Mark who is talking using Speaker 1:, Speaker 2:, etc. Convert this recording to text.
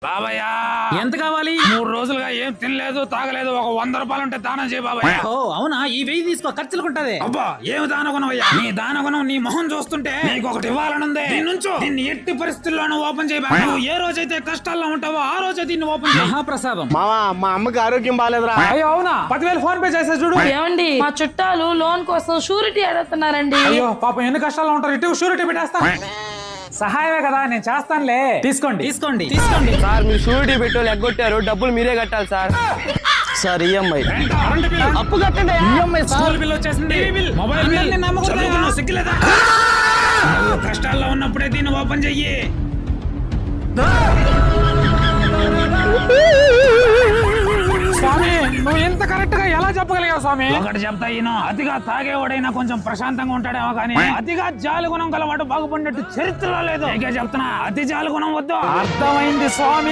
Speaker 1: బాబయ్య
Speaker 2: ఎంత కావాలి?
Speaker 1: 3 రోజులుగా ఏం తినలేదు తాగలేదు. ఒక 100 రూపాయలు ఉంటే దానం చేయి బాబయ్య.
Speaker 2: ఓ అవునా, ఈ 1000 తీసుకో, ఖర్చులుకుంటది.
Speaker 1: అబ్బా ఏమి దానగుణమయ్యా, నీ దానగుణం నీ మొహం చూస్తుంటే నీకు ఒకటి ఇవ్వాలనుంది. దీన్ని ఎట్టి పరిస్థితుల్లోనూ ఓపెన్ చేయి బాబయ్య. నువ్వు ఏ రోజైతే కష్టాల్లో ఉంటావో ఆ రోజే దీన్ని ఓపెన్ చేయి.
Speaker 2: మహాప్రసాదం.
Speaker 3: మావా మా అమ్మకి ఆరోగ్యం బాగాలేదురా.
Speaker 1: అయ్యో అవునా, 10,000 ఫోన్ పే చేసా చూడు.
Speaker 4: ఏమండి, మా చుట్టాలు లోన్ కోసం షూరిటీ అడుగుతున్నారండి.
Speaker 1: అయ్యో పాపం ఎన్ని కష్టాల్లో ఉంటారు. ఇటు షూరిటీ పెట్టేస్తా. సహాయమే కదా, నేను చేస్తానులే. తీసుకోండి
Speaker 2: తీసుకోండి తీసుకోండి.
Speaker 3: సార్ మీరు షూరిటీ పెట్టి ఎగ్గొట్టారు, డబ్బులు మీరే కట్టాలి సార్. సార్ ఈఎంఐ అప్పు కట్టండి. ఈఎంఐ
Speaker 1: స్కూల్ బిల్ వచ్చేసింది, మొబైల్ బిల్, చదువుకున్నావు, సిగ్గులేదా? నువ్వు కష్టాల్లో ఉన్నప్పుడే దీన్ని ఓపెన్ చెయ్యి. స్వామి నువ్వు ఇంత కరెక్ట్ గా ఎలా చెప్పగలిగావు స్వామి? ఒకటి చెప్తా ఈయన, అతిగా తాగేవాడైనా కొంచెం ప్రశాంతంగా ఉంటాడేమో కానీ అతిగా జాలి గుణం గలవాడు బాగుపడినట్టు చరిత్రలో లేదు. ఇక చెప్తున్నా, అతి జాలి గుణం వద్దు. అర్థమైంది స్వామి.